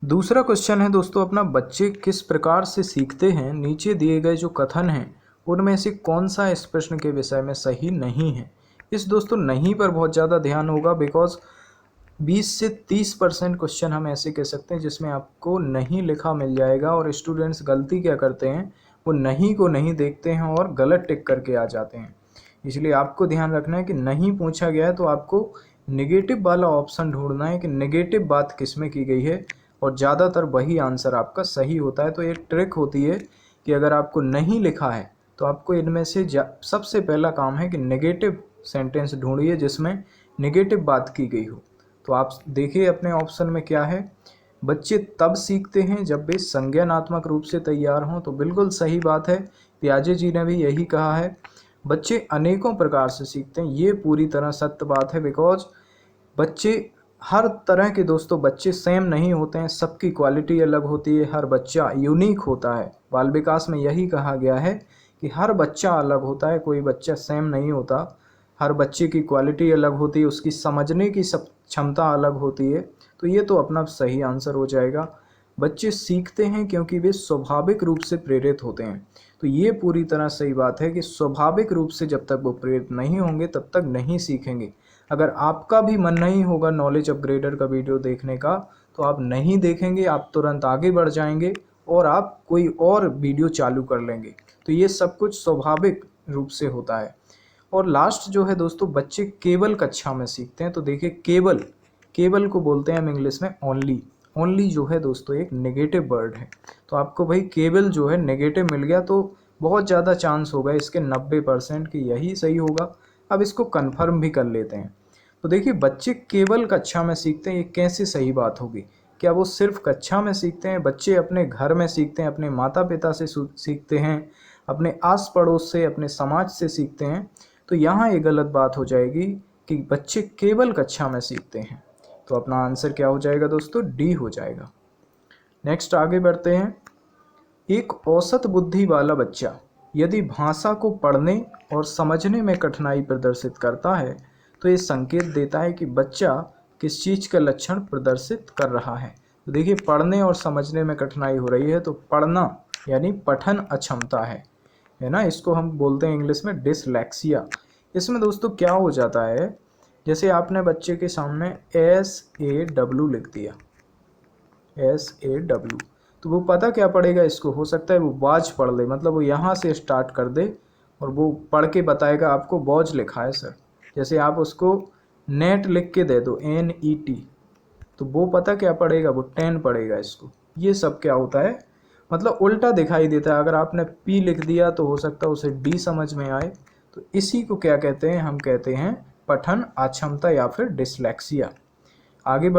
दूसरा क्वेश्चन है दोस्तों अपना, बच्चे किस प्रकार से सीखते हैं, नीचे दिए गए जो कथन हैं उनमें से कौन सा इस प्रश्न के विषय में सही नहीं है। इस दोस्तों नहीं पर बहुत ज़्यादा ध्यान होगा, बिकॉज 20 से 30% क्वेश्चन हम ऐसे कह सकते हैं जिसमें आपको नहीं लिखा मिल जाएगा। और स्टूडेंट्स गलती क्या करते हैं, वो नहीं को नहीं देखते हैं और गलत टिक करके आ जाते हैं। इसलिए आपको ध्यान रखना है कि नहीं पूछा गया है तो आपको नेगेटिव वाला ऑप्शन ढूंढना है कि नेगेटिव बात किस में की गई है, और ज़्यादातर वही आंसर आपका सही होता है। तो एक ट्रिक होती है कि अगर आपको नहीं लिखा है तो आपको इनमें से सबसे पहला काम है कि नेगेटिव सेंटेंस ढूंढिए जिसमें नेगेटिव बात की गई हो। तो आप देखिए अपने ऑप्शन में क्या है, बच्चे तब सीखते हैं जब वे संज्ञानात्मक रूप से तैयार हों। तो बिल्कुल सही बात है, पियाजे जी ने भी यही कहा है। बच्चे अनेकों प्रकार से सीखते हैं, ये पूरी तरह सत्य बात है, बिकॉज बच्चे हर तरह के दोस्तों बच्चे सेम नहीं होते हैं, सबकी क्वालिटी अलग होती है, हर बच्चा यूनिक होता है। बाल विकास में यही कहा गया है कि हर बच्चा अलग होता है, कोई बच्चा सेम नहीं होता। हर बच्चे की क्वालिटी अलग होती है, उसकी समझने की सब क्षमता अलग होती है। तो ये तो अपना सही आंसर हो जाएगा। बच्चे सीखते हैं क्योंकि वे स्वाभाविक रूप से प्रेरित होते हैं। तो ये पूरी तरह सही बात है कि स्वाभाविक रूप से जब तक वो प्रेरित नहीं होंगे तब तक नहीं सीखेंगे। अगर आपका भी मन नहीं होगा नॉलेज अपग्रेडर का वीडियो देखने का तो आप नहीं देखेंगे, आप तुरंत आगे बढ़ जाएंगे और आप कोई और वीडियो चालू कर लेंगे। तो ये सब कुछ स्वाभाविक रूप से होता है। और लास्ट जो है दोस्तों, बच्चे केवल कक्षा में सीखते हैं। तो देखिए केवल, केवल को बोलते हैं हम इंग्लिश में ओनली। ओनली जो है दोस्तों एक नेगेटिव वर्ड है। तो आपको भाई केवल जो है नेगेटिव मिल गया तो बहुत ज़्यादा चांस होगा इसके 90% की यही सही होगा। अब इसको कन्फर्म भी कर लेते हैं। तो देखिए बच्चे केवल कक्षा में सीखते हैं, ये कैसे सही बात होगी। क्या वो सिर्फ कक्षा में सीखते हैं? बच्चे अपने घर में सीखते हैं, अपने माता पिता से सीखते हैं, अपने आस पड़ोस से, अपने समाज से सीखते हैं। तो यहाँ ये गलत बात हो जाएगी कि बच्चे केवल कक्षा में सीखते हैं। तो अपना आंसर क्या हो जाएगा दोस्तों, डी हो जाएगा। नेक्स्ट आगे बढ़ते हैं। एक औसत बुद्धि वाला बच्चा यदि भाषा को पढ़ने और समझने में कठिनाई प्रदर्शित करता है तो ये संकेत देता है कि बच्चा किस चीज़ का लक्षण प्रदर्शित कर रहा है। तो देखिए पढ़ने और समझने में कठिनाई हो रही है तो पढ़ना यानी पठन अक्षमता है ना, इसको हम बोलते हैं इंग्लिश में डिसलेक्सिया। इसमें दोस्तों क्या हो जाता है, जैसे आपने बच्चे के सामने SAW लिख दिया, SAW, तो वो पता क्या पढ़ेगा, इसको हो सकता है वो वाच पढ़ ले, मतलब वो यहाँ से स्टार्ट कर दे और वो पढ़ के बताएगा आपको वॉच लिखा है सर। जैसे आप उसको नेट लिख के दे दो NET, तो वो पता क्या पढ़ेगा, वो 10 पढ़ेगा इसको। ये सब क्या होता है, मतलब उल्टा दिखाई देता है। अगर आपने P लिख दिया तो हो सकता है उसे D समझ में आए। तो इसी को क्या कहते हैं, हम कहते हैं पठन अक्षमता या फिर डिसलेक्सिया। आगे